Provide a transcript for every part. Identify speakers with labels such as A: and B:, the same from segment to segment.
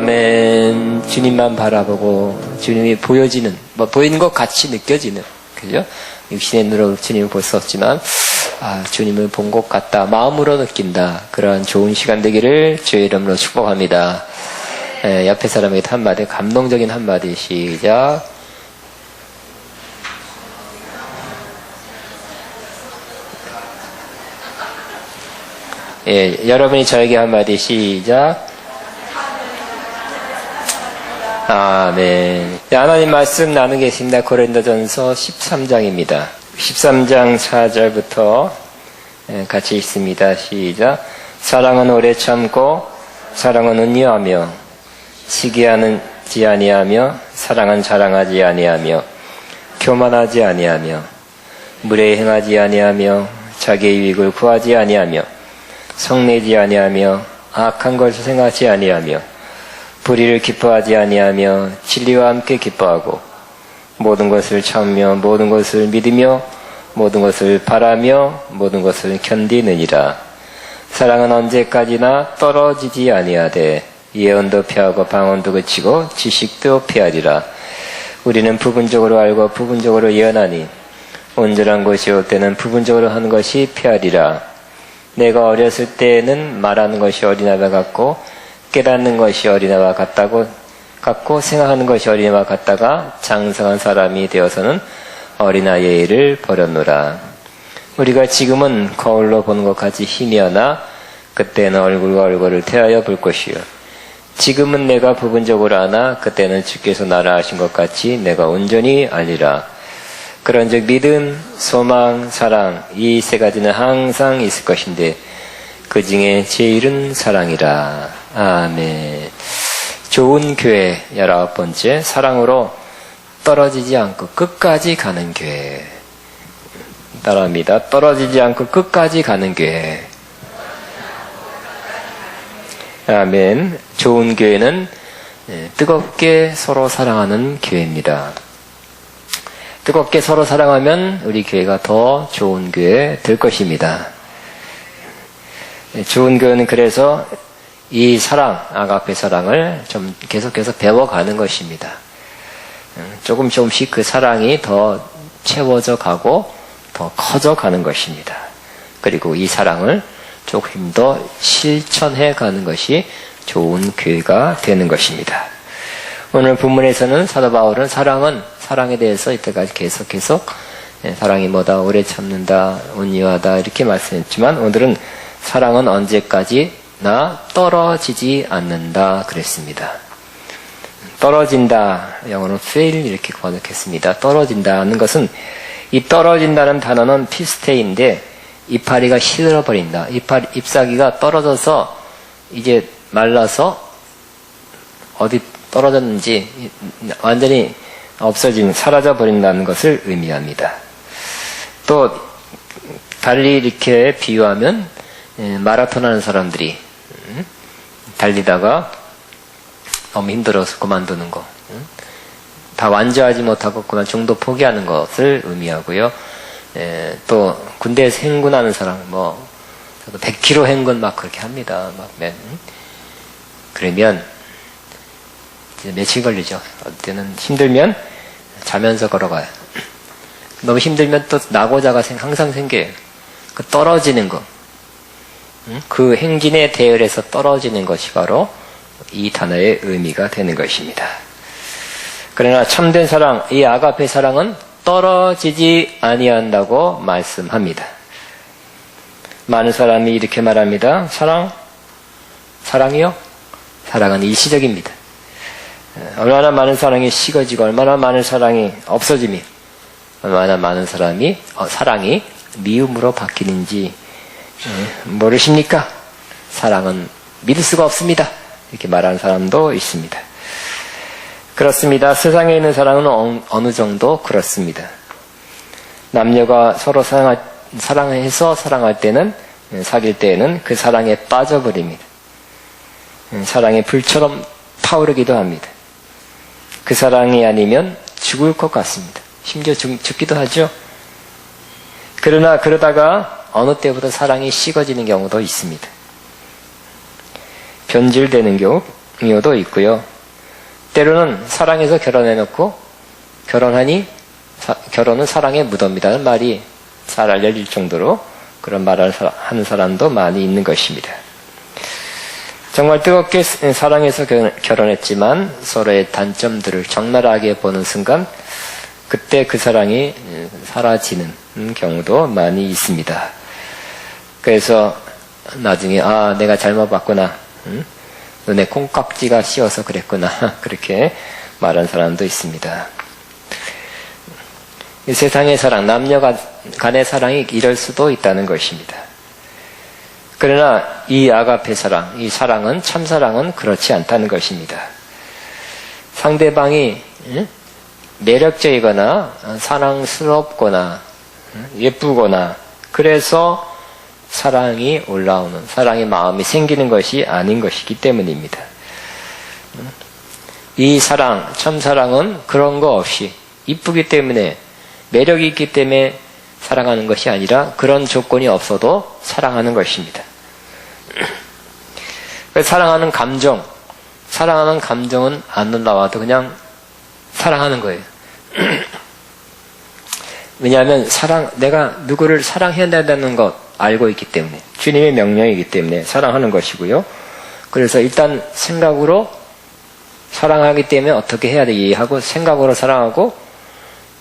A: 아멘. 주님만 바라보고 주님이 보여지는, 보이는 것 같이 느껴지는, 그죠? 육신의 눈으로 주님을 볼 수 없지만 주님을 본 것 같다, 마음으로 느낀다. 그런 좋은 시간 되기를 주의 이름으로 축복합니다. 옆에 사람에게 한마디, 감동적인 한마디. 시작. 여러분이 저에게 한마디. 시작. 아멘. 하나님 말씀 나누고 계십니다. 고린도전서 13장입니다. 13장 4절부터 같이 읽습니다. 시작. 사랑은 오래 참고 사랑은 온유하며 시기하지 아니하며 사랑은 자랑하지 아니하며 교만하지 아니하며 무례히 행하지 아니하며 자기의 유익을 구하지 아니하며 성내지 아니하며 악한 것을 생각하지 아니하며 불의를 기뻐하지 아니하며 진리와 함께 기뻐하고 모든 것을 참으며 모든 것을 믿으며 모든 것을 바라며 모든 것을 견디느니라. 사랑은 언제까지나 떨어지지 아니하되 예언도 피하고 방언도 그치고 지식도 피하리라. 우리는 부분적으로 알고 부분적으로 예언하니 온전한 것이 올 때는 부분적으로 하는 것이 피하리라. 내가 어렸을 때에는 말하는 것이 어린아이와 같고 깨닫는 것이 어린아이와 같고 생각하는 것이 어린아이와 같다가 장성한 사람이 되어서는 어린아이의 일을 버렸노라. 우리가 지금은 거울로 보는 것 같이 희미하나 그때는 얼굴과 얼굴을 대하여 볼 것이요. 지금은 내가 부분적으로 아나 그때는 주께서 나를 아신 것 같이 내가 온전히 알리라. 그런즉 믿음, 소망, 사랑 이 세 가지는 항상 있을 것인데 그 중에 제일은 사랑이라. 아멘. 좋은 교회 19번째, 사랑으로 떨어지지 않고 끝까지 가는 교회. 따라합니다. 떨어지지 않고 끝까지 가는 교회. 아멘. 좋은 교회는 뜨겁게 서로 사랑하는 교회입니다. 뜨겁게 서로 사랑하면 우리 교회가 더 좋은 교회 될 것입니다. 좋은 교회는 그래서 이 사랑, 아가페 사랑을 좀 계속해서 배워가는 것입니다. 조금씩 그 사랑이 더 채워져 가고 더 커져 가는 것입니다. 그리고 이 사랑을 조금 더 실천해 가는 것이 좋은 교회가 되는 것입니다. 오늘 본문에서는 사도 바울은 사랑에 대해서 이때까지 계속 사랑이 뭐다, 오래 참는다, 온유하다 이렇게 말씀했지만 오늘은 사랑은 언제까지나 떨어지지 않는다 그랬습니다. 떨어진다, 영어로 fail 이렇게 번역했습니다. 떨어진다는 것은, 이 떨어진다는 단어는 피스테인데 이파리가 시들어버린다. 잎사귀가 떨어져서 이제 말라서 어디 떨어졌는지 완전히 사라져버린다는 것을 의미합니다. 또 달리 이렇게 비유하면 마라톤 하는 사람들이 달리다가 너무 힘들어서 그만두는 거, 다 완주하지 못하고 그만 중도 포기하는 것을 의미하고요. 또 군대에서 행군하는 사람, 저도 100km 행군 막 그렇게 합니다. 그러면 이제 며칠 걸리죠. 어떨 때는 힘들면 자면서 걸어가요. 너무 힘들면 또 낙오자가 항상 생겨요. 그 떨어지는 거, 그 행진에 대열해서 떨어지는 것이 바로 이 단어의 의미가 되는 것입니다. 그러나 참된 사랑, 이 아가페 사랑은 떨어지지 아니한다고 말씀합니다. 많은 사람이 이렇게 말합니다. 사랑이요? 사랑은 일시적입니다. 얼마나 많은 사랑이 식어지고 얼마나 많은 사랑이 없어지며 얼마나 많은 사랑이 미움으로 바뀌는지 모르십니까? 사랑은 믿을 수가 없습니다. 이렇게 말하는 사람도 있습니다. 그렇습니다. 세상에 있는 사랑은 어느 정도 그렇습니다. 남녀가 서로 사랑해서 사랑할 때는, 사귈 때에는 그 사랑에 빠져버립니다. 사랑의 불처럼 타오르기도 합니다. 그 사랑이 아니면 죽을 것 같습니다. 심지어 죽기도 하죠. 그러다가 어느 때보다 사랑이 식어지는 경우도 있습니다. 변질되는 경우, 경우도 있고요. 때로는 사랑해서 결혼해놓고 결혼은 사랑의 무덤이라는 말이 잘 알려질 정도로 그런 말을 하는 사람도 많이 있는 것입니다. 정말 뜨겁게 사랑해서 결혼했지만 서로의 단점들을 적나라하게 보는 순간 그때 그 사랑이 사라지는 경우도 많이 있습니다. 그래서 나중에 내가 잘못 봤구나. 눈에 콩깍지가 씌어서 그랬구나. 그렇게 말한 사람도 있습니다. 이 세상의 사랑, 남녀 간의 사랑이 이럴 수도 있다는 것입니다. 그러나 이 아가페 사랑, 이 사랑은 참사랑은 그렇지 않다는 것입니다. 상대방이 매력적이거나 사랑스럽거나 예쁘거나 그래서 사랑이 올라오는, 사랑의 마음이 생기는 것이 아닌 것이기 때문입니다. 이 사랑, 참사랑은 그런 거 없이 이쁘기 때문에 매력이 있기 때문에 사랑하는 것이 아니라 그런 조건이 없어도 사랑하는 것입니다. 사랑하는 감정은 안 올라와도 그냥 사랑하는 거예요. 왜냐하면 내가 누구를 사랑해야 된다는 것 알고 있기 때문에, 주님의 명령이기 때문에 사랑하는 것이고요. 그래서 일단 생각으로 사랑하기 때문에 어떻게 해야 되지 하고 생각으로 사랑하고,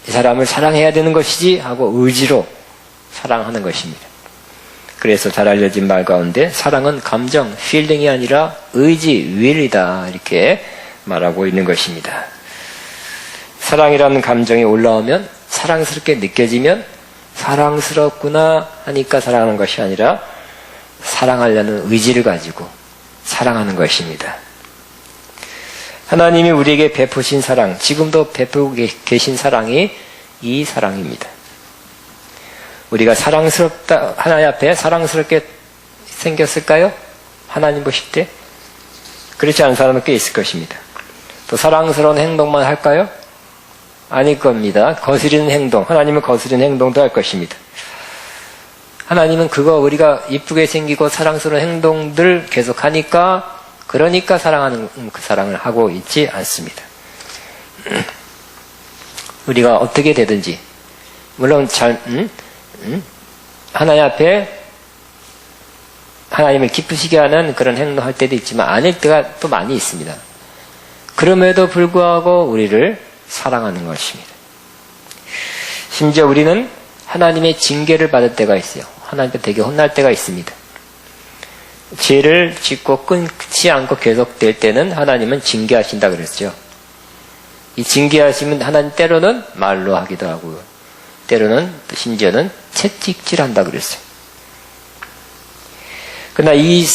A: 이 사람을 사랑해야 되는 것이지 하고 의지로 사랑하는 것입니다. 그래서 잘 알려진 말 가운데 사랑은 감정, 필링이 아니라 의지, will이다 이렇게 말하고 있는 것입니다. 사랑이라는 감정이 올라오면, 사랑스럽게 느껴지면 사랑스럽구나 하니까 사랑하는 것이 아니라 사랑하려는 의지를 가지고 사랑하는 것입니다. 하나님이 우리에게 베푸신 사랑, 지금도 베푸고 계신 사랑이 이 사랑입니다. 우리가 사랑스럽다, 하나님 앞에 사랑스럽게 생겼을까요? 하나님 보실 때? 그렇지 않은 사람은 꽤 있을 것입니다. 또 사랑스러운 행동만 할까요? 아닐 겁니다. 거스리는 행동, 하나님은 거스리는 행동도 할 것입니다. 하나님은 우리가 이쁘게 생기고 사랑스러운 행동들 계속 하니까, 그러니까 사랑하는 그 사랑을 하고 있지 않습니다. 우리가 어떻게 되든지, 물론 하나님 앞에 하나님을 기쁘시게 하는 그런 행동할 때도 있지만 아닐 때가 또 많이 있습니다. 그럼에도 불구하고 우리를 사랑하는 것입니다. 심지어 우리는 하나님의 징계를 받을 때가 있어요. 하나님께 되게 혼날 때가 있습니다. 죄를 짓고 끊지 않고 계속될 때는 하나님은 징계하신다 그랬죠. 이 징계하시면 하나님 때로는 말로 하기도 하고요. 때로는 심지어는 채찍질한다 그랬어요. 그러나 이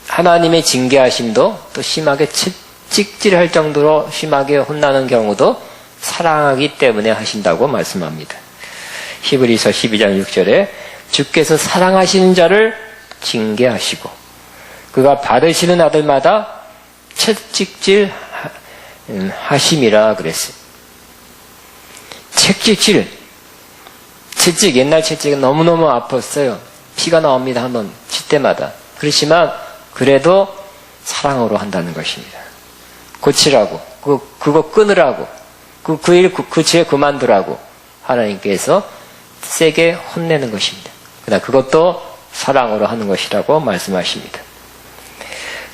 A: 하나님의 징계하심도 또 심하게 채찍질할 정도로 심하게 혼나는 경우도 사랑하기 때문에 하신다고 말씀합니다. 히브리서 12장 6절에 주께서 사랑하시는 자를 징계하시고 그가 받으시는 아들마다 채찍질 하심이라 그랬어요. 채찍, 옛날 채찍은 너무너무 아팠어요. 피가 나옵니다. 한번 칠 때마다. 그렇지만 그래도 사랑으로 한다는 것입니다. 고치라고, 그거 끊으라고, 그 죄 그만두라고 하나님께서 세게 혼내는 것입니다. 그러나 그것도 사랑으로 하는 것이라고 말씀하십니다.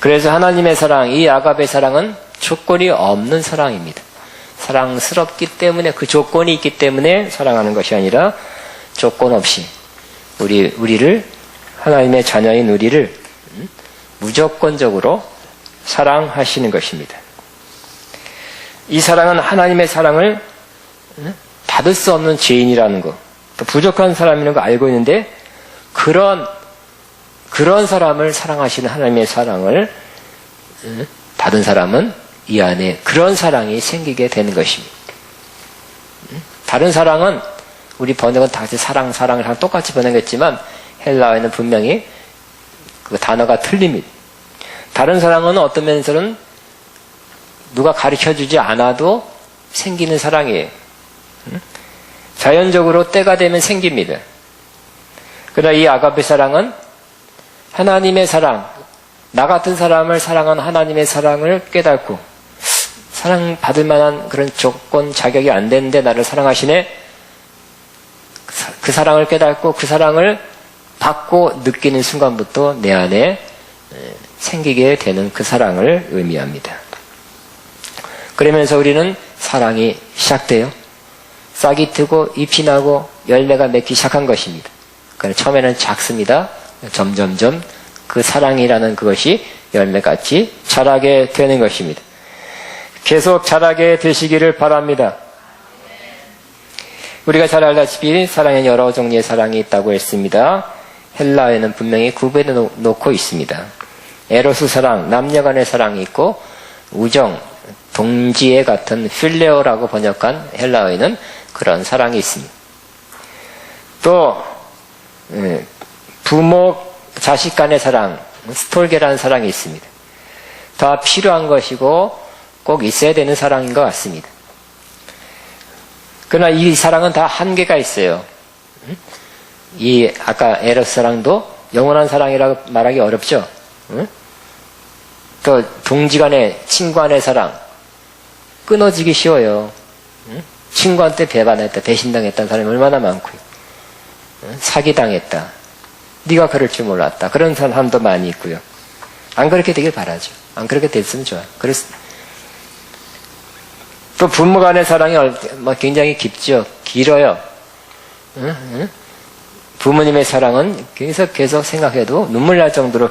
A: 그래서 하나님의 사랑, 이 아가베 사랑은 조건이 없는 사랑입니다. 사랑스럽기 때문에, 그 조건이 있기 때문에 사랑하는 것이 아니라 조건 없이 우리를, 하나님의 자녀인 우리를 무조건적으로 사랑하시는 것입니다. 이 사랑은 하나님의 사랑을 받을 수 없는 죄인이라는 것, 또 부족한 사람이라는 거 알고 있는데 그런 사람을 사랑하시는 하나님의 사랑을 받은 사람은 이 안에 그런 사랑이 생기게 되는 것입니다. 다른 사랑은 우리 번역은 다 같이 사랑을 똑같이 번역했지만 헬라어에는 분명히 그 단어가 틀립니다. 다른 사랑은 어떤 면에서는 누가 가르쳐주지 않아도 생기는 사랑이에요. 자연적으로 때가 되면 생깁니다. 그러나 이 아가페 사랑은 하나님의 사랑, 나 같은 사람을 사랑한 하나님의 사랑을 깨닫고 사랑받을 만한 그런 조건, 자격이 안 되는데 나를 사랑하시네. 그 사랑을 깨닫고 그 사랑을 받고 느끼는 순간부터 내 안에 생기게 되는 그 사랑을 의미합니다. 그러면서 우리는 사랑이 시작돼요. 싹이 트고 잎이 나고 열매가 맺기 시작한 것입니다. 그러니까 처음에는 작습니다. 점점점 그 사랑이라는 그것이 열매같이 자라게 되는 것입니다. 계속 자라게 되시기를 바랍니다. 우리가 잘 알다시피 사랑에는 여러 종류의 사랑이 있다고 했습니다. 헬라어에는 분명히 구분해 놓고 있습니다. 에로스 사랑, 남녀간의 사랑이 있고 우정, 동지애 같은 필레오라고 번역한 헬라어에는 그런 사랑이 있습니다. 또 부모, 자식 간의 사랑, 스톨게라는 사랑이 있습니다. 다 필요한 것이고 꼭 있어야 되는 사랑인 것 같습니다. 그러나 이 사랑은 다 한계가 있어요. 이 아까 에로스 사랑도 영원한 사랑이라고 말하기 어렵죠. 또 동지간의, 친구간의 사랑 끊어지기 쉬워요. 친구한테 배반했다, 배신당했다는 사람이 얼마나 많고요. 사기당했다, 네가 그럴 줄 몰랐다, 그런 사람도 많이 있고요. 안 그렇게 되길 바라죠. 안 그렇게 됐으면 좋아요. 또 부모 간의 사랑이 굉장히 깊죠. 길어요. 부모님의 사랑은 계속 생각해도 눈물 날 정도로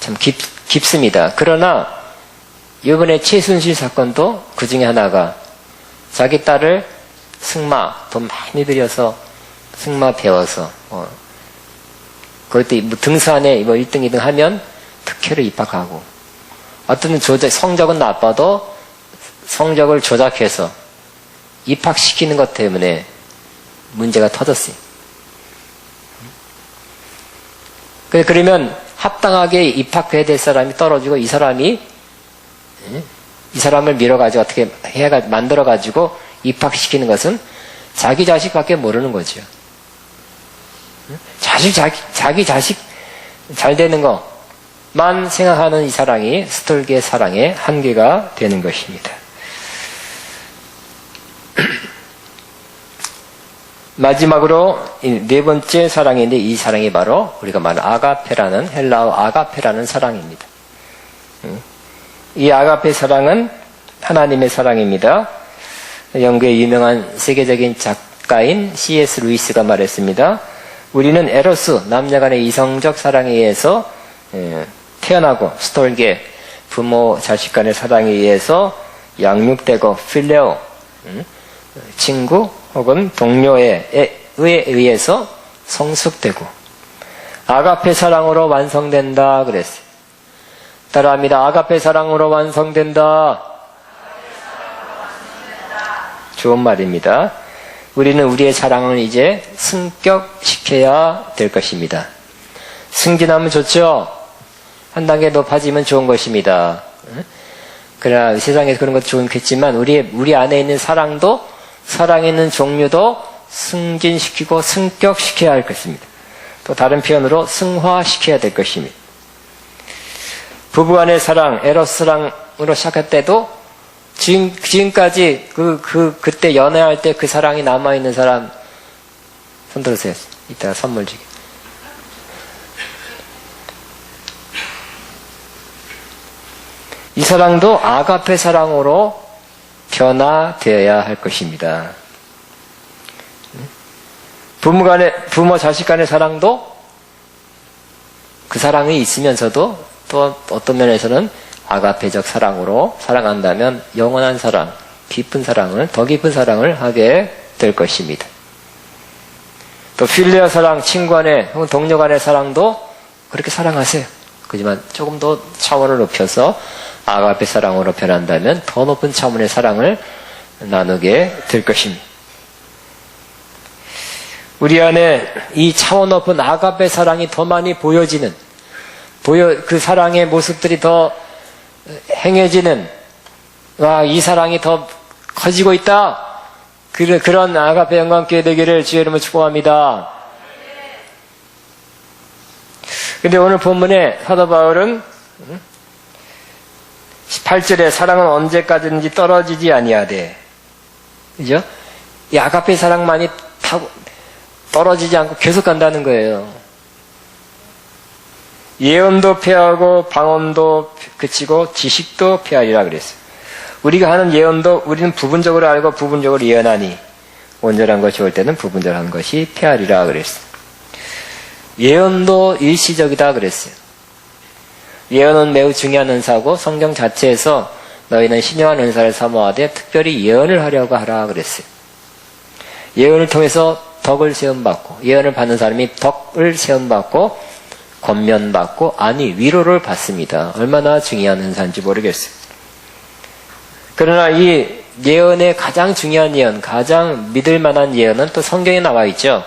A: 참 깊습니다. 그러나 이번에 최순실 사건도 그 중에 하나가 자기 딸을 승마, 돈 많이 들여서 승마 배워서 그것도 등산에 1등, 2등 하면 특혜로 입학하고, 어떤 성적은 나빠도 성적을 조작해서 입학시키는 것 때문에 문제가 터졌어요. 그러면 합당하게 입학해야 될 사람이 떨어지고 이 사람을 밀어가지고 어떻게 만들어가지고 입학시키는 것은 자기 자식밖에 모르는 거죠. 자기 자식 잘 되는 것만 생각하는 이 사랑이 스톨게 사랑의 한계가 되는 것입니다. 마지막으로 네 번째 사랑인데, 이 사랑이 바로 우리가 말하는 아가페라는, 헬라어 아가페라는 사랑입니다. 이 아가페 사랑은 하나님의 사랑입니다. 영국의 유명한 세계적인 작가인 C.S. 루이스가 말했습니다. 우리는 에로스, 남녀간의 이성적 사랑에 의해서 태어나고, 스톨게, 부모 자식 간의 사랑에 의해서 양육되고, 필레오, 친구 혹은 동료에 의해서 성숙되고, 아가페 사랑으로 완성된다 그랬어요. 따라합니다. 아가페 사랑으로 완성된다. 좋은 말입니다. 우리는 우리의 사랑을 이제 승격시켜야 될 것입니다. 승진하면 좋죠. 한 단계 높아지면 좋은 것입니다. 그러나 세상에서 그런 것도 좋겠지만 우리 안에 있는 사랑도, 사랑에 있는 종류도 승진시키고 승격시켜야 할 것입니다. 또 다른 표현으로 승화시켜야 될 것입니다. 부부간의 사랑, 에로스 사랑으로 시작할 때도 지금까지 그때 연애할 때 그 사랑이 남아있는 사람 손 들으세요. 이따가 선물 주게. 이 사랑도 아가페 사랑으로 변화되어야 할 것입니다. 부모 자식 간의 사랑도 그 사랑이 있으면서도 또 어떤 면에서는 아가페적 사랑으로 사랑한다면 영원한 사랑, 깊은 사랑을, 더 깊은 사랑을 하게 될 것입니다. 또 필레어 사랑, 친구 간의 혹은 동료 간의 사랑도 그렇게 사랑하세요. 그렇지만 조금 더 차원을 높여서 아가페 사랑으로 변한다면 더 높은 차원의 사랑을 나누게 될 것입니다. 우리 안에 이 차원 높은 아가페 사랑이 더 많이 보여지는, 그 사랑의 모습들이 더 행해지는, 이 사랑이 더 커지고 있다, 그런 아가페 영광교회 되기를 주의 이름으로 축복합니다. 근데 오늘 본문에 사도 바울은 18절에 사랑은 언제까지든지 떨어지지 아니하되, 그죠? 이 아가페 사랑만이 떨어지지 않고 계속 간다는 거예요. 예언도 패하고 방언도 그치고 지식도 패하리라 그랬어요. 우리가 하는 예언도 우리는 부분적으로 알고 부분적으로 예언하니 온전한 것이 올 때는 부분적한 것이 패하리라 그랬어요. 예언도 일시적이다 그랬어요. 예언은 매우 중요한 은사고 성경 자체에서 너희는 신령한 은사를 사모하되 특별히 예언을 하려고 하라 그랬어요. 예언을 통해서 덕을 세움받고, 예언을 받는 사람이 덕을 세움받고 권면받고 위로를 받습니다. 얼마나 중요한 은사인지 모르겠어요. 그러나 이 예언의 가장 중요한 예언, 가장 믿을 만한 예언은 또 성경에 나와 있죠.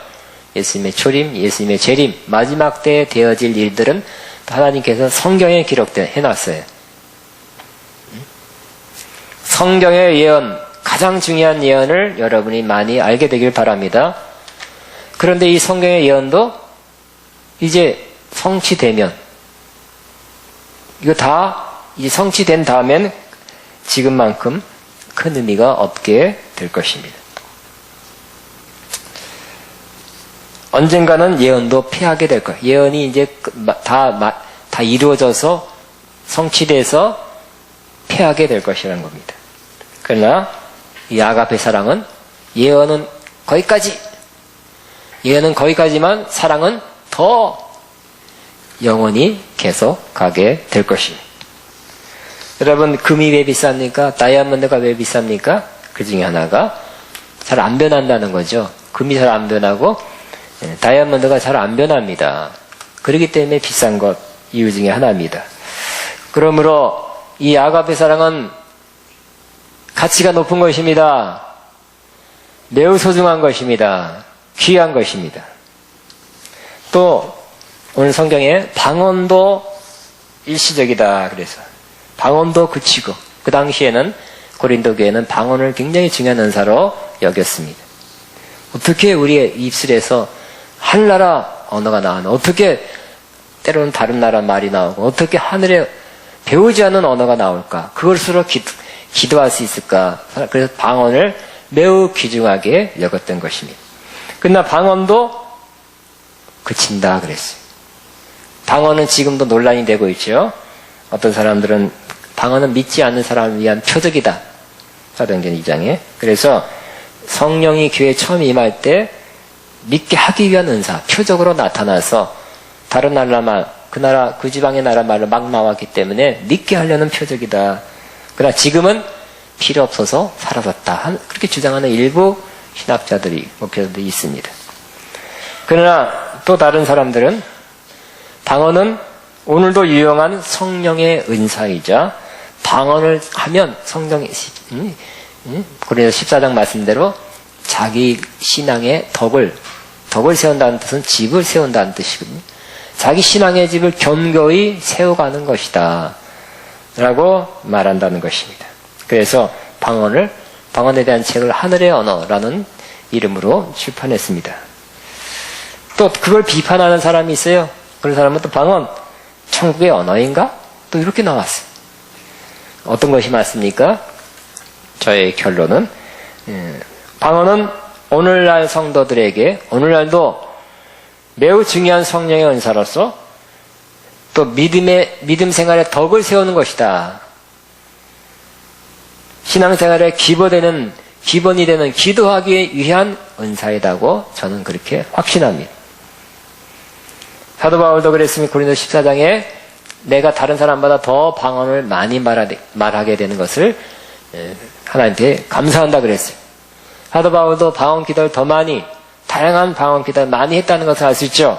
A: 예수님의 초림, 예수님의 재림, 마지막 때에 되어질 일들은 하나님께서 성경에 해놨어요. 성경의 예언, 가장 중요한 예언을 여러분이 많이 알게 되길 바랍니다. 그런데 이 성경의 예언도 이제 성취되면, 이거 다 이제 성취된 다음엔 지금만큼 큰 의미가 없게 될 것입니다. 언젠가는 예언도 패하게 될 거예요. 예언이 이제 다 이루어져서 성취돼서 패하게 될 것이라는 겁니다. 그러나 이 아가페 사랑은 예언은 거기까지만 사랑은 더 영원히 계속 가게 될 것입니다. 여러분, 금이 왜 비쌉니까? 다이아몬드가 왜 비쌉니까? 그 중에 하나가 잘 안 변한다는 거죠. 금이 잘 안 변하고 다이아몬드가 잘 안 변합니다. 그렇기 때문에 비싼 것 이유 중에 하나입니다. 그러므로 이 아가페 사랑은 가치가 높은 것입니다. 매우 소중한 것입니다. 귀한 것입니다. 또 오늘 성경에 방언도 일시적이다 그래서 방언도 그치고, 그 당시에는 고린도 교회는 방언을 굉장히 중요한 은사로 여겼습니다. 어떻게 우리의 입술에서 하늘나라 언어가 나오나, 어떻게 때로는 다른 나라 말이 나오고, 어떻게 하늘에 배우지 않은 언어가 나올까, 그것으로 기도할 수 있을까. 그래서 방언을 매우 귀중하게 여겼던 것입니다. 그러나 방언도 그친다 그랬어요. 방언은 지금도 논란이 되고 있죠. 어떤 사람들은 방언은 믿지 않는 사람을 위한 표적이다, 사도행전 2장에. 그래서 성령이 교회에 처음 임할 때 믿게 하기 위한 은사, 표적으로 나타나서 다른 나라 말, 그 지방의 나라 말로 막 나왔기 때문에 믿게 하려는 표적이다. 그러나 지금은 필요 없어서 사라졌다, 그렇게 주장하는 일부 신학자들이, 목회자들이 있습니다. 그러나 또 다른 사람들은 방언은 오늘도 유용한 성령의 은사이자, 방언을 하면 성경이 고린도서 14장 말씀대로 자기 신앙의 덕을 세운다는 뜻은 집을 세운다는 뜻이거든요. 자기 신앙의 집을 견고히 세워가는 것이다 라고 말한다는 것입니다. 그래서 방언에 대한 책을 하늘의 언어라는 이름으로 출판했습니다. 또 그걸 비판하는 사람이 있어요. 그런 사람은 또 방언, 천국의 언어인가? 또 이렇게 나왔어요. 어떤 것이 맞습니까? 저의 결론은 방언은 오늘날 성도들에게, 오늘날도 매우 중요한 성령의 은사로서 또 믿음 생활의 덕을 세우는 것이다. 신앙생활의 기본이 되는 기도하기 위한 은사이다고 저는 그렇게 확신합니다. 사도 바울도 그랬으면 고린도 14장에 내가 다른 사람보다 더 방언을 많이 말하게 되는 것을 하나님께 감사한다 그랬어요. 사도 바울도 방언 기도를 더 많이, 다양한 방언 기도를 많이 했다는 것을 알 수 있죠.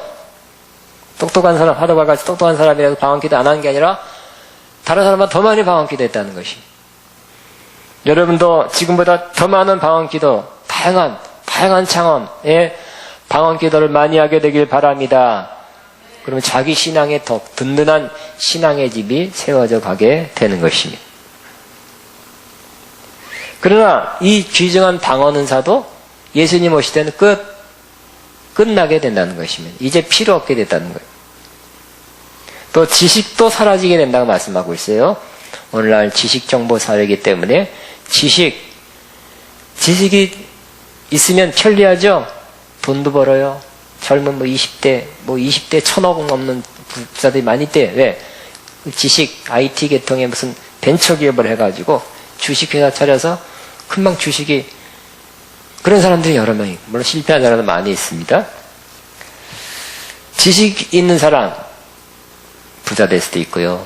A: 똑똑한 사람, 사도 바울 같이 똑똑한 사람이라도 방언 기도 안 한 게 아니라 다른 사람보다 더 많이 방언 기도했다는 것이. 여러분도 지금보다 더 많은 방언 기도, 다양한 창원의 방언 기도를 많이 하게 되길 바랍니다. 그러면 자기 신앙의 덕, 든든한 신앙의 집이 세워져 가게 되는 것입니다. 그러나 이 귀중한 방언 은사도 예수님 오실 때는 끝나게 된다는 것입니다. 이제 필요 없게 됐다는 거예요. 또 지식도 사라지게 된다고 말씀하고 있어요. 오늘날 지식 정보 사회이기 때문에 지식이 있으면 편리하죠. 돈도 벌어요. 젊은 20대 1000억 넘는 부자들이 많이 있대. 왜? 지식, IT 계통에 무슨 벤처 기업을 해가지고 주식회사 차려서 금방 주식이, 그런 사람들이 여러 명이, 물론 실패한 사람도 많이 있습니다. 지식 있는 사람, 부자 될 수도 있고요.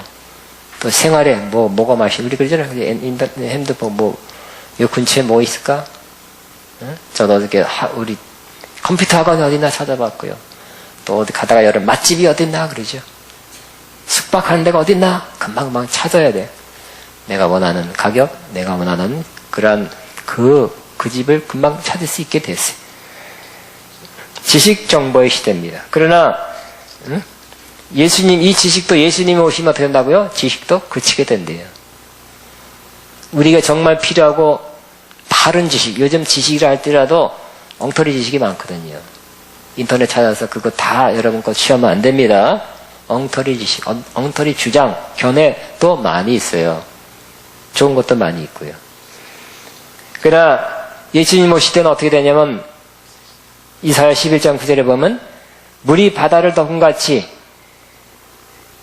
A: 또 생활에 뭐가 맛이, 우리 그러잖아요. 핸드폰 요 근처에 뭐 있을까? 응? 저도 어저께 우리 컴퓨터 학원이 어딨나 찾아봤고요. 또 어디 가다가 여러 맛집이 어딨나 그러죠. 숙박하는 데가 어딨나 금방금방 찾아야 돼. 내가 원하는 가격, 내가 원하는 그런 그 집을 금방 찾을 수 있게 됐어요. 지식 정보의 시대입니다. 그러나 이 지식도 예수님이 오시면 어떻게 된다고요? 지식도 그치게 된대요. 우리가 정말 필요하고 바른 지식, 요즘 지식이라 할지라도 엉터리 지식이 많거든요. 인터넷 찾아서 그거 다 여러분 거 취하면 안 됩니다. 엉터리 지식, 엉터리 주장, 견해도 많이 있어요. 좋은 것도 많이 있고요. 그러나 예수님 오실 때는 어떻게 되냐면 이사야 11장 9절에 보면 물이 바다를 덮은 같이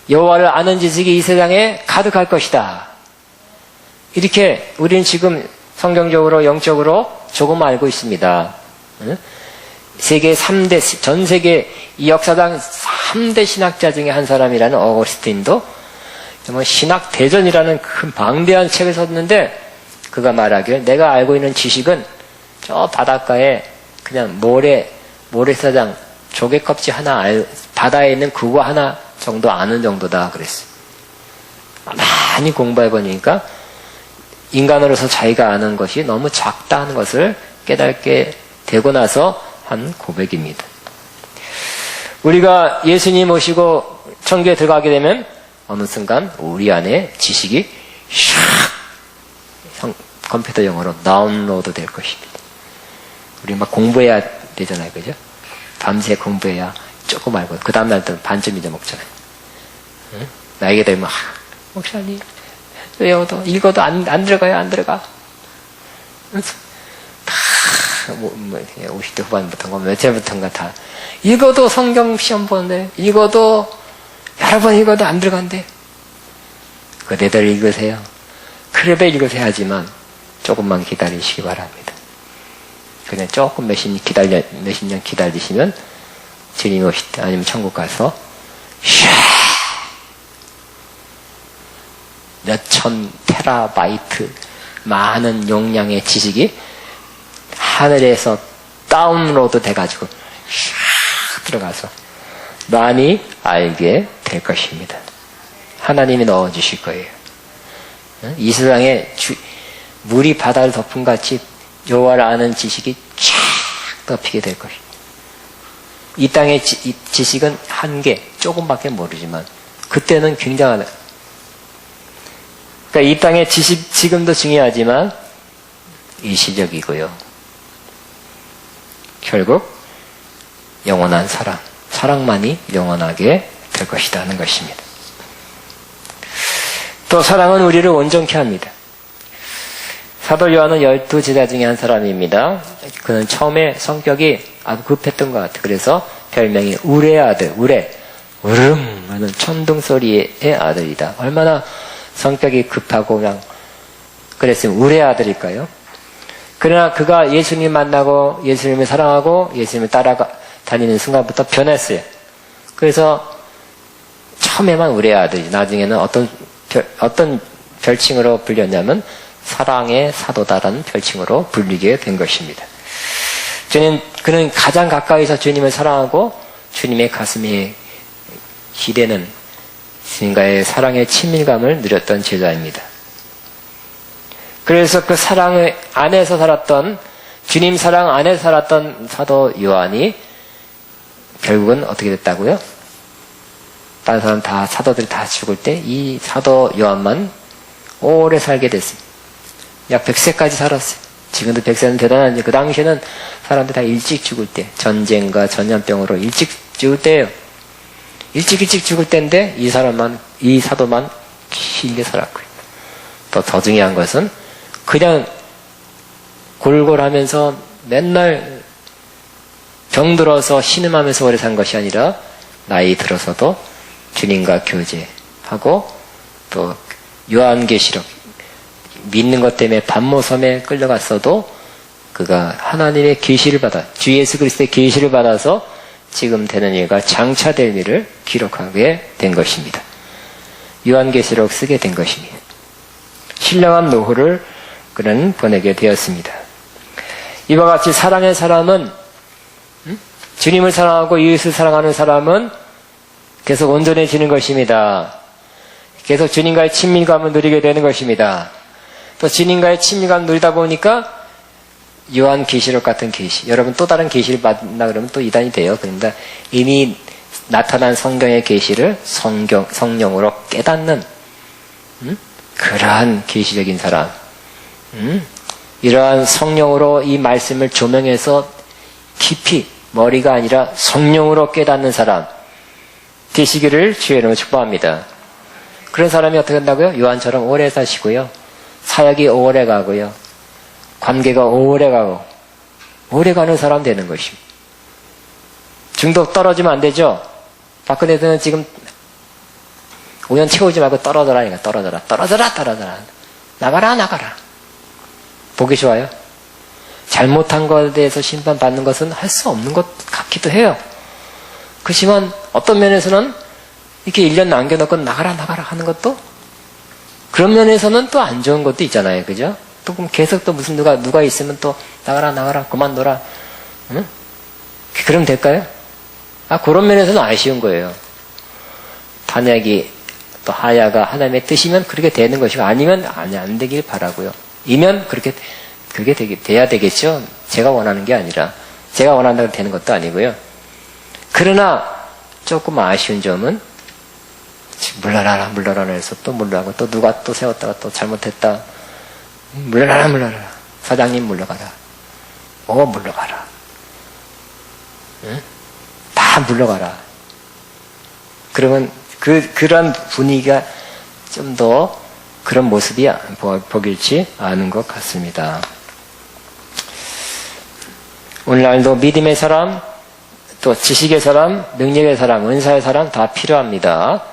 A: 여호와를 아는 지식이 이 세상에 가득할 것이다. 이렇게 우리는 지금 성경적으로 영적으로 조금 알고 있습니다. 세계 3대, 전 세계 이 역사상 3대 신학자 중에 한 사람이라는 어거스틴도 정말 신학 대전이라는 큰 방대한 책을 썼는데 그가 말하길 내가 알고 있는 지식은 저 바닷가에 그냥 모래사장 조개껍질 하나 바다에 있는 그거 하나 정도 아는 정도다 그랬어요. 많이 공부해 보니까 인간으로서 자기가 아는 것이 너무 작다는 것을 깨닫게 되고 나서 한 고백입니다. 우리가 예수님 모시고 천국에 들어가게 되면 어느 순간 우리 안에 지식이 샥 컴퓨터 용어로 다운로드 될 것입니다. 우리 막 공부해야 되잖아요. 그죠? 밤새 공부해야 조금 알고 그 다음날 또 반쯤 잊어먹잖아요. 응? 나이가 되면 목사님 읽어도 안 들어가요. 안 들어가. 다 50대 후반부터인가 며칠부터인가 다 읽어도 성경 시험 보는데 읽어도 여러 번 읽어도 안 들어간대. 그대들 읽으세요. 그래도 읽으세요 하지만 조금만 기다리시기 바랍니다. 그냥 조금 몇십 년 기다리시면 주님 오실 때 아니면 천국 가서 몇천 테라바이트 많은 용량의 지식이 하늘에서 다운로드 돼가지고 샥 들어가서 많이 알게 될 것입니다. 하나님이 넣어주실 거예요. 이 세상에 물이 바다를 덮은 같이 여호와를 아는 지식이 쫙 덮이게 될 것입니다. 이 땅의 지식은 한계, 조금밖에 모르지만 그때는 굉장하다. 그러니까 이 땅의 지식 지금도 중요하지만 일시적이고요. 결국 영원한 사랑만이 영원하게 될 것이다 하는 것입니다. 또 사랑은 우리를 온전케 합니다. 사도 요한은 12제자 중에 한 사람입니다. 그는 처음에 성격이 아주 급했던 것 같아요. 그래서 별명이 우레의 아들, 우름 하는 천둥소리의 아들이다. 얼마나 성격이 급하고 그냥 그랬으면 우레의 아들일까요? 그러나 그가 예수님 만나고 예수님을 사랑하고 예수님을 따라다니는 순간부터 변했어요. 그래서 처음에만 우레의 아들이 나중에는 어떤 별칭으로 불렸냐면 사랑의 사도다라는 별칭으로 불리게 된 것입니다. 그는 가장 가까이서 주님을 사랑하고 주님의 가슴에 기대는 주님과의 사랑의 친밀감을 누렸던 제자입니다. 그래서 그 사랑 안에서 살았던 주님 사랑 안에서 살았던 사도 요한이 결국은 어떻게 됐다고요? 다른 사람 다 사도들이 다 죽을 때 이 사도 요한만 오래 살게 됐습니다. 약 100세까지 살았어요. 지금도 100세는 대단한데 그 당시에는 사람들 다 일찍 죽을 때 전쟁과 전염병으로 일찍 죽을 때예요. 일찍 죽을 때인데 이 사도만 길게 살았고요. 또 더 중요한 것은 그냥 골골하면서 맨날 병들어서 신음하면서 오래 산 것이 아니라 나이 들어서도 주님과 교제하고 또 요한계시록 믿는 것 때문에 반모섬에 끌려갔어도 그가 하나님의 계시를 받아 주 예수 그리스도의 계시를 받아서 지금 되는 일과 장차될 일을 기록하게 된 것입니다. 요한계시록 쓰게 된 것입니다. 신령한 노후를 그는 보내게 되었습니다. 이와 같이 사랑의 사람은 주님을 사랑하고 이웃을 사랑하는 사람은 계속 온전해지는 것입니다. 계속 주님과의 친밀감을 누리게 되는 것입니다. 또 주님과의 친밀감을 누리다 보니까 요한계시록 같은 계시, 여러분 또 다른 계시를 받나 그러면 또 이단이 돼요. 그러니까 이미 나타난 성경의 계시를 성령으로 깨닫는 그러한 계시적인 사람, 이러한 성령으로 이 말씀을 조명해서 깊이 머리가 아니라 성령으로 깨닫는 사람 되시기를 주의 이름으로 축복합니다. 그런 사람이 어떻게 한다고요? 요한처럼 오래 사시고요. 사역이 오래 가고요. 관계가 오래 가고 오래 가는 사람 되는 것입니다. 중독 떨어지면 안 되죠? 박근혜는 지금 5년 채우지 말고 떨어져라. 떨어져라. 나가라. 보기 좋아요? 잘못한 것에 대해서 심판받는 것은 할 수 없는 것 같기도 해요. 그렇지만 어떤 면에서는 이렇게 1년 남겨놓고 나가라 하는 것도 그런 면에서는 또 안 좋은 것도 있잖아요. 그죠? 또 그럼 계속 또 무슨 누가 있으면 또 나가라 그만둬라. 응? 그러면 될까요? 그런 면에서는 아쉬운 거예요. 단약이 또 하야가 하나님의 뜻이면 그렇게 되는 것이고 아니면 안 되길 바라고요. 이면 그게 돼야 되겠죠. 제가 원하는 게 아니라 제가 원한다고 되는 것도 아니고요. 그러나 조금 아쉬운 점은 물러나라 해서 또 물러가고 또 누가 또 세웠다가 또 잘못했다. 물러나라. 사장님 물러가라. 물러가라. 응? 다 물러가라. 그러면 그런 분위기가 좀 더 그런 모습이 보길지 않은 것 같습니다. 오늘날도 믿음의 사람, 또 지식의 사람, 능력의 사람, 은사의 사람 다 필요합니다.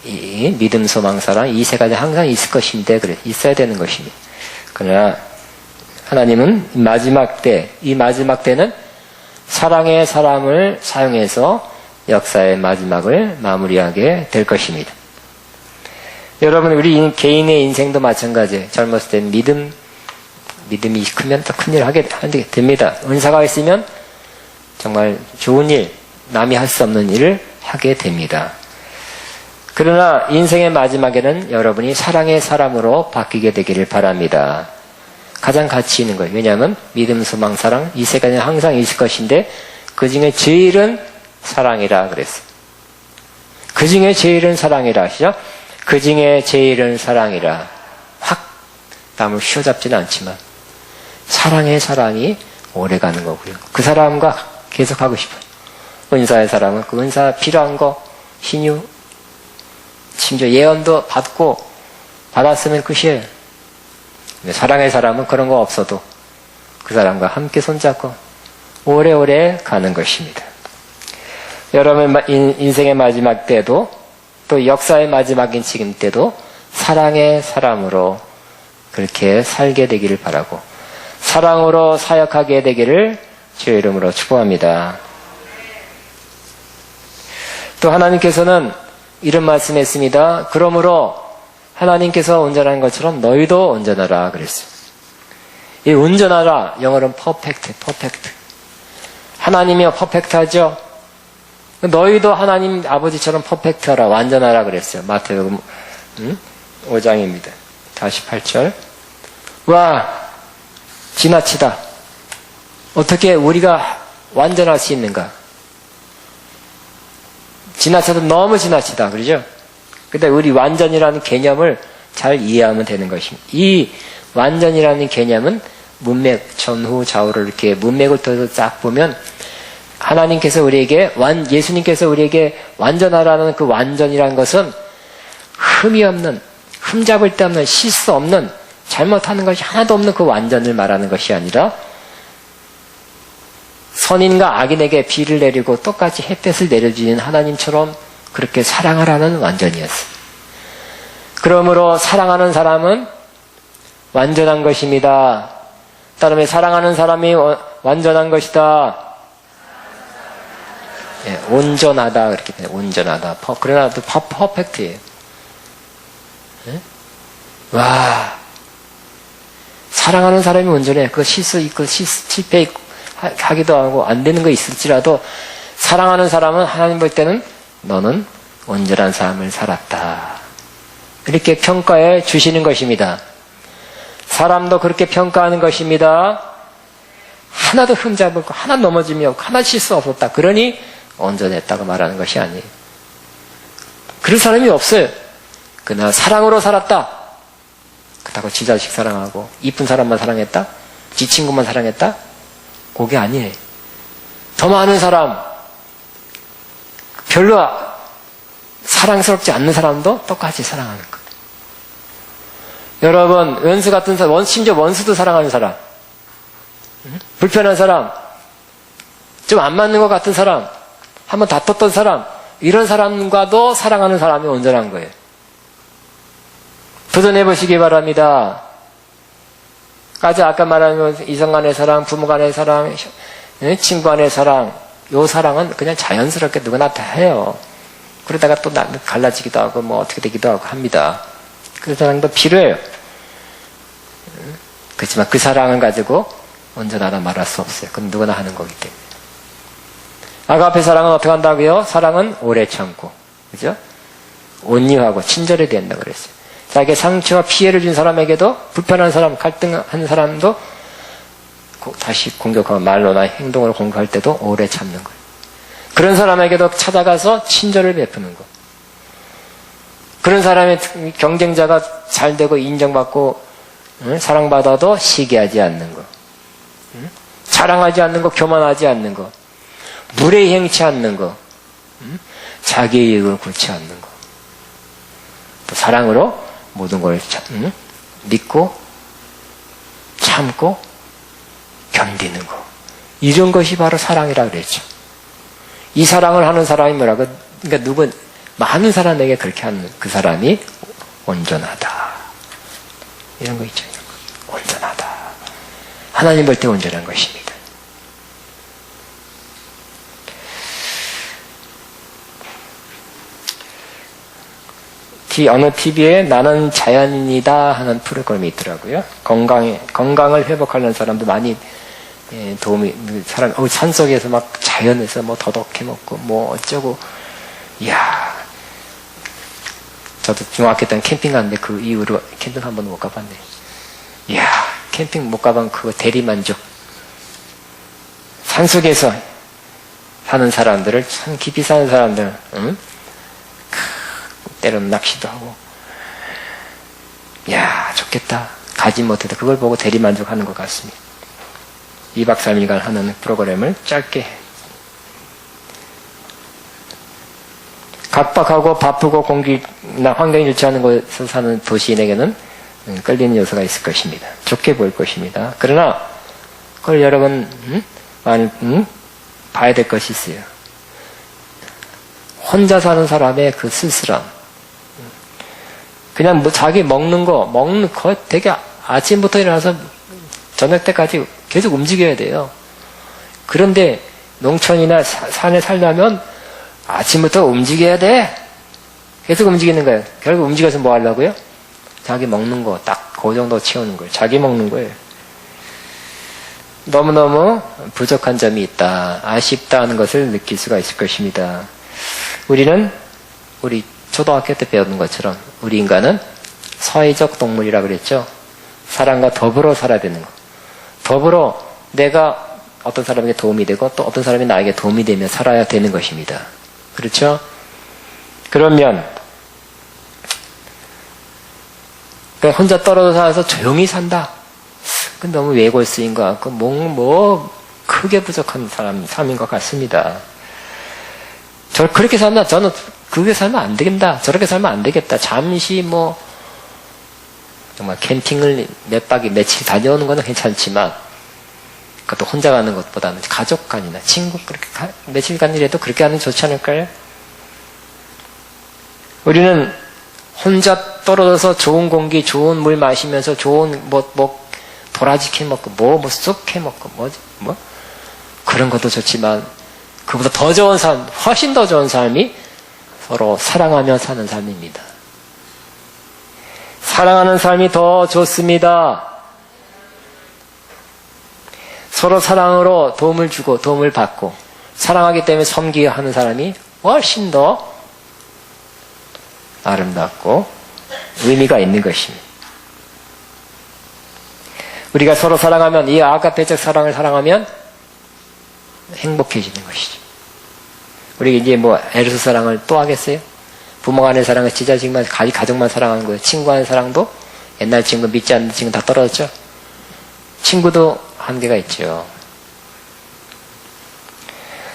A: 이 믿음, 소망, 사랑 이 세 가지 항상 있을 것인데 그래 있어야 되는 것입니다. 그러나 하나님은 마지막 때는 사랑의 사람을 사용해서 역사의 마지막을 마무리하게 될 것입니다. 여러분 우리 개인의 인생도 마찬가지예요. 젊었을 때는 믿음이 크면 또 큰일 하게 됩니다. 은사가 있으면 정말 좋은 일, 남이 할 수 없는 일을 하게 됩니다. 그러나 인생의 마지막에는 여러분이 사랑의 사람으로 바뀌게 되기를 바랍니다. 가장 가치 있는 거예요. 왜냐하면 믿음, 소망, 사랑 이 세 가지는 항상 있을 것인데 그 중에 제일은 사랑이라 그랬어요. 그 중에 제일은 사랑이라 하시죠? 그 중에 제일은 사랑이라. 확 남을 휘어잡지는 않지만 사랑의 사랑이 오래가는 거고요. 그 사람과 계속하고 싶어요. 은사의 사람은 그 은사 필요한 거 신유 심지어 예언도 받았으면 끝이에요. 사랑의 사람은 그런 거 없어도 그 사람과 함께 손잡고 오래오래 가는 것입니다. 여러분 인생의 마지막 때도 또 역사의 마지막인 지금 때도 사랑의 사람으로 그렇게 살게 되기를 바라고 사랑으로 사역하게 되기를 주의 이름으로 축복합니다. 또 하나님께서는 이런 말씀했습니다. 그러므로 하나님께서 온전한 것처럼 너희도 온전하라 그랬어요. 이 온전하라 영어로는 퍼펙트. 하나님이 퍼펙트하죠. 너희도 하나님 아버지처럼 퍼펙트하라 완전하라 그랬어요. 마태복음 5장입니다. 48절. 와 지나치다. 어떻게 우리가 완전할 수 있는가? 지나쳐도 너무 지나치다. 그러죠? 근데 우리 완전이라는 개념을 잘 이해하면 되는 것입니다. 이 완전이라는 개념은 문맥, 전후, 좌우를 이렇게 문맥을 통해서 쫙 보면 하나님께서 우리에게 예수님께서 우리에게 완전하라는 그 완전이라는 것은 흠이 없는, 흠잡을 데 없는, 실수 없는, 잘못하는 것이 하나도 없는 그 완전을 말하는 것이 아니라 선인과 악인에게 비를 내리고 똑같이 햇볕을 내려주는 하나님처럼 그렇게 사랑하라는 완전이었어요. 그러므로 사랑하는 사람은 완전한 것입니다. 따르면 사랑하는 사람이 완전한 것이다. 예, 온전하다 그렇게 돼요. 온전하다. 그러나 또 퍼펙트예요. 예? 와, 사랑하는 사람이 온전해. 그 실수 있고 실패하기도 하고 안 되는 거 있을지라도 사랑하는 사람은 하나님 볼 때는 너는 온전한 삶을 살았다. 이렇게 평가해 주시는 것입니다. 사람도 그렇게 평가하는 것입니다. 하나도 흠잡을 거, 하나 넘어짐이 없고, 하나 실수 없었다. 그러니 온전했다고 말하는 것이 아니에요. 그런 사람이 없어요. 그러나 사랑으로 살았다. 그렇다고 지 자식 사랑하고, 이쁜 사람만 사랑했다? 지 친구만 사랑했다? 그게 아니에요. 더 많은 사람, 별로 사랑스럽지 않는 사람도 똑같이 사랑하는 것. 여러분, 원수 같은 사람, 심지어 원수도 사랑하는 사람, 불편한 사람, 좀 안 맞는 것 같은 사람, 한번 다퉜던 사람, 이런 사람과도 사랑하는 사람이 온전한 거예요. 도전해 보시기 바랍니다. 아까 말한 이성 간의 사랑, 부모 간의 사랑, 친구 간의 사랑, 요 사랑은 그냥 자연스럽게 누구나 다 해요. 그러다가 또 갈라지기도 하고 뭐 어떻게 되기도 하고 합니다. 그 사랑도 필요해요. 그렇지만 그 사랑을 가지고 온전하다 말할 수 없어요. 그건 누구나 하는 거기 때문에. 아가페 사랑은 어떻게 한다고요? 사랑은 오래 참고, 그죠? 온유하고 친절해야 된다고 그랬어요. 자기에게 상처와 피해를 준 사람에게도, 불편한 사람, 갈등한 사람도 다시 공격하고 말로나 행동으로 공격할 때도 오래 참는 거예요. 그런 사람에게도 찾아가서 친절을 베푸는 거. 그런 사람의 경쟁자가 잘 되고 인정받고 사랑받아도 시기하지 않는 거. 자랑하지 않는 거, 교만하지 않는 거. 무례히 행치 않는 거. 자기의 이익을 굴치 않는 거. 또 사랑으로 모든 걸 믿고 참고 견디는 거. 이런 것이 바로 사랑이라고 그랬죠. 이 사랑을 하는 사람이 뭐라고? 그러니까 많은 사람에게 그렇게 하는 그 사람이 온전하다. 이런 거 있죠. 온전하다. 하나님 볼 때 온전한 것입니다. 어느 TV에 나는 자연인이다 하는 프로그램이 있더라고요. 건강을 회복하는 사람도 많이 산속에서 막 자연에서 뭐 더덕해 먹고 뭐 어쩌고, 이야. 저도 중학교 때는 캠핑 갔는데 그 이후로 캠핑 한 번도 못 가봤네. 이야, 캠핑 못 가본 그거 대리만족. 산속에서 사는 사람들을, 산 깊이 사는 사람들, 때로는 낚시도 하고, 이야, 좋겠다. 가지 못해도 그걸 보고 대리만족하는 것 같습니다. 2박 3일간 하는 프로그램을 짧게. 각박하고 바쁘고 공기나 환경이 좋지 않은 곳에서 사는 도시인에게는 끌리는 요소가 있을 것입니다. 좋게 보일 것입니다. 그러나 그걸 여러분 많이 봐야 될 것이 있어요. 혼자 사는 사람의 그 쓸쓸함. 그냥 뭐 자기 먹는 거 되게 아침부터 일어나서 저녁 때까지 계속 움직여야 돼요. 그런데 농촌이나 산에 살려면 아침부터 움직여야 돼. 계속 움직이는 거예요. 결국 움직여서 뭐 하려고요? 자기 먹는 거 딱 그 정도 채우는 거예요. 자기 먹는 거예요. 너무너무 부족한 점이 있다. 아쉽다 하는 것을 느낄 수가 있을 것입니다. 우리 초등학교 때 배우는 것처럼 우리 인간은 사회적 동물이라고 그랬죠. 사람과 더불어 살아야 되는 거. 더불어 내가 어떤 사람에게 도움이 되고 또 어떤 사람이 나에게 도움이 되며 살아야 되는 것입니다. 그렇죠? 그러면 혼자 떨어져 살아서 조용히 산다. 그건 너무 외골수인 것 같고 그 크게 부족한 삶인 것 같습니다. 그렇게 살면 저는 그렇게 살면 안 되겠다. 저렇게 살면 안 되겠다. 잠시 정말 캠핑을 몇 박이 며칠 다녀오는 건 괜찮지만 그것도 혼자 가는 것보다는 가족 간이나 친구 그렇게 며칠 간이라도 그렇게 하는 게 좋지 않을까요? 우리는 혼자 떨어져서 좋은 공기, 좋은 물 마시면서 좋은 도라지 캐 먹고 쑥 캐 먹고 그런 것도 좋지만 그보다 더 좋은 삶, 훨씬 더 좋은 삶이 서로 사랑하며 사는 삶입니다. 사랑하는 삶이 더 좋습니다. 서로 사랑으로 도움을 주고 도움을 받고 사랑하기 때문에 섬기게 하는 사람이 훨씬 더 아름답고 의미가 있는 것입니다. 우리가 서로 사랑하면, 이 아가페적 사랑을 사랑하면 행복해지는 것이죠. 우리 이제 에로스 사랑을 또 하겠어요? 부모 간의 사랑은 진짜 정말 가족만 사랑하는 거예요. 친구 간의 사랑도 옛날 친구, 믿지 않는 친구 다 떨어졌죠? 친구도 한계가 있죠.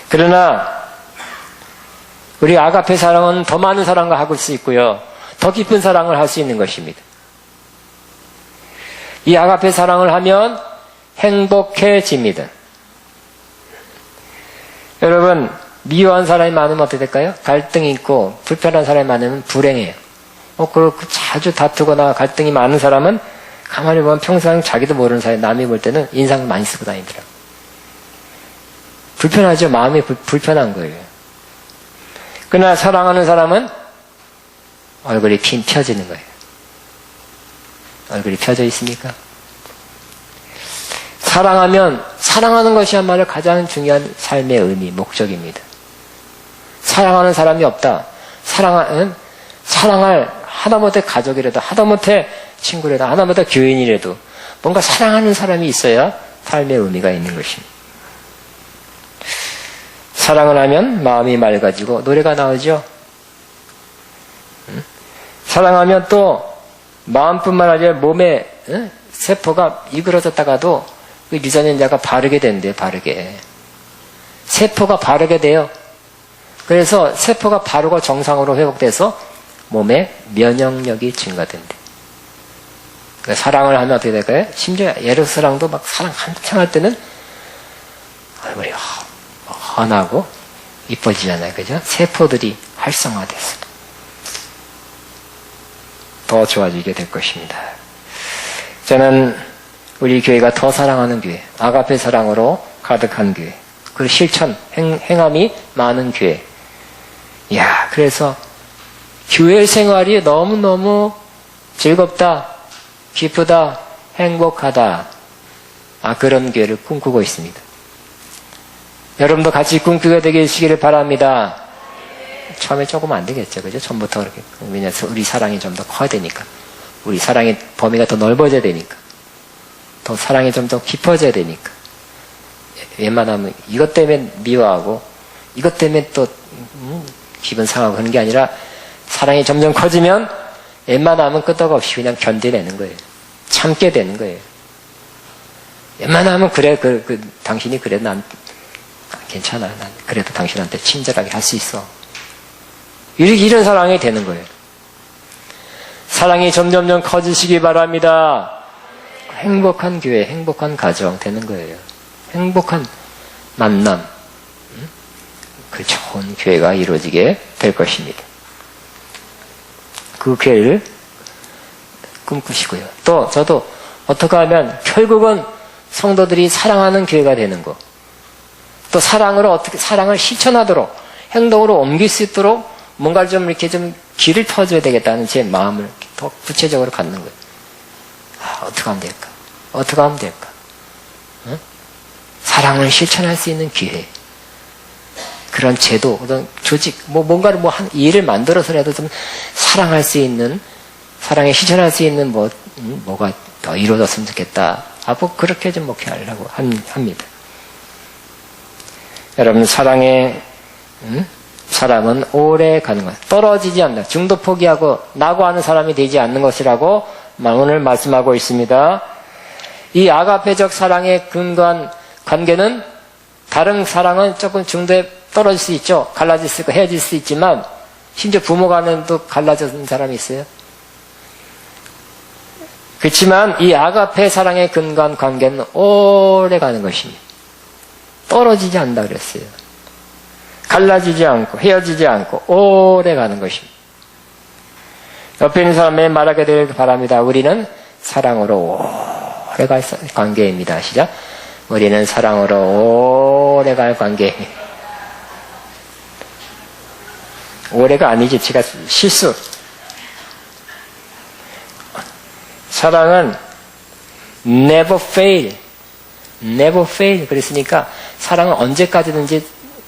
A: 그러나 우리 아가페 사랑은 더 많은 사랑을 할 수 있고요. 더 깊은 사랑을 할 수 있는 것입니다. 이 아가페 사랑을 하면 행복해집니다. 여러분, 미워한 사람이 많으면 어떻게 될까요? 갈등이 있고 불편한 사람이 많으면 불행해요. 자주 다투거나 갈등이 많은 사람은 가만히 보면 평생 자기도 모르는 사이 남이 볼 때는 인상 많이 쓰고 다니더라고요. 불편하죠? 마음이 불편한 거예요. 그러나 사랑하는 사람은 얼굴이 핀 펴지는 거예요. 얼굴이 펴져 있습니까? 사랑하는 것이야말로 가장 중요한 삶의 의미, 목적입니다. 사랑하는 사람이 없다. 사랑할 하다못해 가족이라도, 하다못해 친구라도, 하다못해 교인이라도 뭔가 사랑하는 사람이 있어야 삶의 의미가 있는 것입니다. 사랑을 하면 마음이 맑아지고 노래가 나오죠. 사랑하면 또 마음뿐만 아니라 몸의 세포가 이그러졌다가도 그 유전자가 바르게 된대요. 바르게. 세포가 바르게 돼요. 그래서 세포가 바르고 정상으로 회복돼서 몸의 면역력이 증가된대. 그러니까 사랑을 하면 어떻게 될까요? 심지어 에로스 사랑도 막 사랑 한창 할 때는 얼굴이 환하고 이뻐지잖아요. 그죠? 세포들이 활성화돼서 더 좋아지게 될 것입니다. 저는 우리 교회가 더 사랑하는 교회, 아가페 사랑으로 가득한 교회, 그리고 실천, 행함이 많은 교회. 그래서 교회 생활이 너무너무 즐겁다, 기쁘다, 행복하다. 그런 교회를 꿈꾸고 있습니다. 여러분도 같이 꿈꾸게 되시기를 바랍니다. 처음에 조금 안 되겠죠. 그죠? 처음부터 그렇게. 왜냐하면 우리 사랑이 좀 더 커야 되니까. 우리 사랑의 범위가 더 넓어져야 되니까. 더 사랑이 좀 더 깊어져야 되니까. 웬만하면 이것 때문에 미워하고, 이것 때문에 또, 기분 상하고 그런 게 아니라, 사랑이 점점 커지면, 웬만하면 끄떡없이 그냥 견뎌내는 거예요. 참게 되는 거예요. 웬만하면 그래, 당신이 그래, 난 괜찮아. 난 그래도 당신한테 친절하게 할 수 있어. 이런 사랑이 되는 거예요. 사랑이 점점점 커지시기 바랍니다. 행복한 교회, 행복한 가정 되는 거예요. 행복한 만남, 그 좋은 교회가 이루어지게 될 것입니다. 그 교회를 꿈꾸시고요. 또 저도 어떻게 하면 결국은 성도들이 사랑하는 교회가 되는 거. 또 사랑을 실천하도록 행동으로 옮길 수 있도록 뭔가를 좀 이렇게 좀 길을 터줘야 되겠다는 제 마음을 더 구체적으로 갖는 거예요. 어떻게 하면 될까? 어떻게 하면 될까? 사랑을 실천할 수 있는 기회. 그런 제도, 어떤 조직, 뭔가를 한 일을 만들어서라도 좀 사랑할 수 있는, 사랑에 실천할 수 있는 뭐가 더 이루어졌으면 좋겠다. 그렇게 좀 목회하려고 합니다. 여러분, 사랑은 오래 가는 것. 떨어지지 않는다. 중도 포기하고 나고 하는 사람이 되지 않는 것이라고 오늘 말씀하고 있습니다. 이 아가페적 사랑에 근거한 관계는 다른 사랑은 조금 중도에 떨어질 수 있죠. 갈라질 수 있고 헤어질 수 있지만 심지어 부모 간에도 갈라진 사람이 있어요. 그렇지만 이 아가페 사랑에 근거한 관계는 오래 가는 것입니다. 떨어지지 않는다 그랬어요. 갈라지지 않고 헤어지지 않고 오래 가는 것입니다. 옆에 있는 사람에 말하게 되길 바랍니다. 우리는 사랑으로 오래 갈 관계입니다. 시작. 우리는 사랑으로 오래 갈 관계입니다. 오래가 아니지. 제가 실수. 사랑은 never fail. never fail. 그랬으니까 사랑은 언제까지든지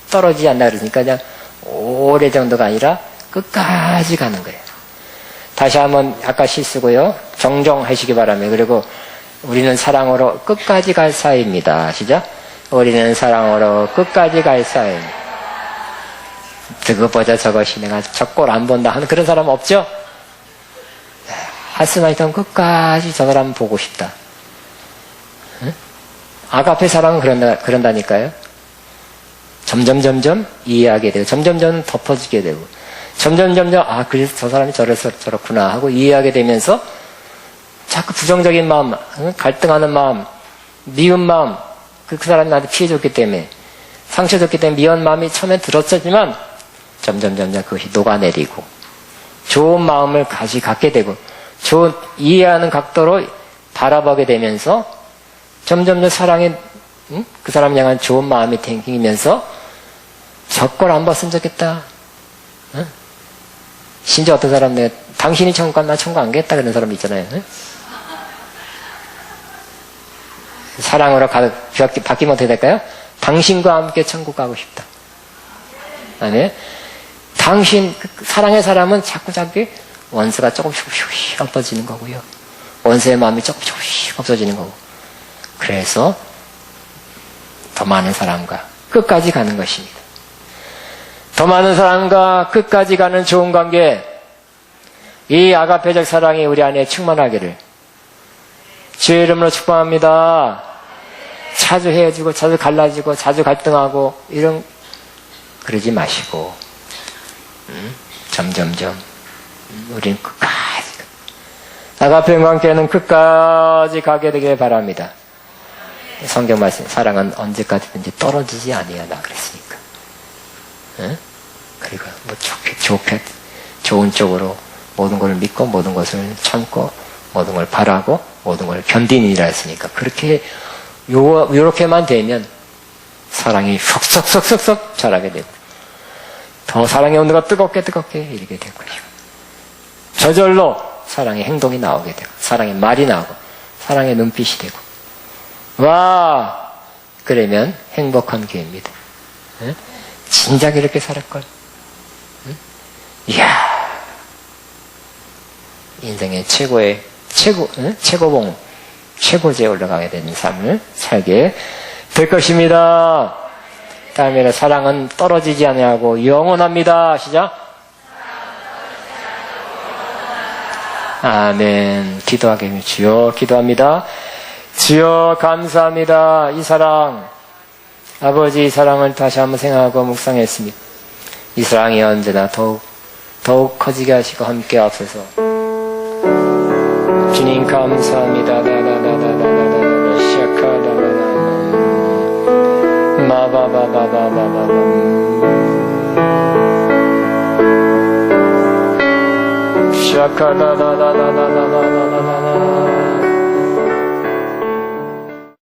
A: 떨어지지 않나 그러니까 그냥 오래 정도가 아니라 끝까지 가는 거예요. 다시 한번 아까 실수고요. 정정하시기 바랍니다. 그리고 우리는 사랑으로 끝까지 갈 사이입니다. 시작. 우리는 사랑으로 끝까지 갈 사이입니다. 그것보다 저것이 내가 저 꼴 안 본다 하는 그런 사람 없죠? 할 수만 있다면 끝까지 저 사람 보고 싶다. 응? 아가페 사랑은 그런다니까요. 점점 이해하게 되고 점점 덮어지게 되고 점점 아 그래서 저 사람이 저래서 저렇구나 하고 이해하게 되면서 자꾸 부정적인 마음, 갈등하는 마음, 미운 마음 그 사람이 나한테 피해 줬기 때문에 상처 줬기 때문에 미운 마음이 처음엔 들었지만 점점 그것이 녹아내리고 좋은 마음을 갖게 되고 좋은 이해하는 각도로 바라보게 되면서 점점 사랑에 그 사람을 향한 좋은 마음이 생기면서 저 꼴 안 봤으면 좋겠다. 응? 심지어 어떤 사람 내가 당신이 천국 가면 나 천국 안 가겠다 그런 사람 있잖아요. 응? 사랑으로 바뀌면 어떻게 될까요? 당신과 함께 천국 가고 싶다. 아니 당신 사랑의 사람은 자꾸 원수가 조금씩 없어지는 거고요. 원수의 마음이 조금씩 없어지는 거고. 그래서 더 많은 사람과 끝까지 가는 것입니다. 더 많은 사람과 끝까지 가는 좋은 관계, 이 아가페적 사랑이 우리 안에 충만하기를 주의 이름으로 축복합니다. 자주 헤어지고 자주 갈라지고 자주 갈등하고 이런 그러지 마시고 점점점 우리는 끝까지 아가페 관계는 끝까지 가게 되길 바랍니다. 성경 말씀 사랑은 언제까지든지 떨어지지 아니하다 그랬으니까. 응? 그리고 뭐 좋은 쪽으로 모든 것을 믿고 모든 것을 참고 모든 걸 바라고 모든 걸 견디니라 했으니까 그렇게 요렇게만 되면 사랑이 쏙쏙쏙쏙 자라게 되고 더 사랑의 온도가 뜨겁게 이르게 될 것이고 저절로 사랑의 행동이 나오게 되고 사랑의 말이 나오고 사랑의 눈빛이 되고 와 그러면 행복한 교회입니다. 응? 진작 이렇게 살았걸. 응? 이야 인생의 최고봉 최고제에 올라가게 되는 삶을 살게 될 것입니다. 다음에는 사랑은 떨어지지 아니하고 영원합니다. 시작. 아멘. 기도하게 해주세요. 주여 기도합니다. 주여 감사합니다. 이 사랑 아버지 이 사랑을 다시 한번 생각하고 묵상했습니다. 이 사랑이 언제나 더욱 커지게 하시고 함께 앞서서 주님 감사합니다. 샤카다다다다다다다다다다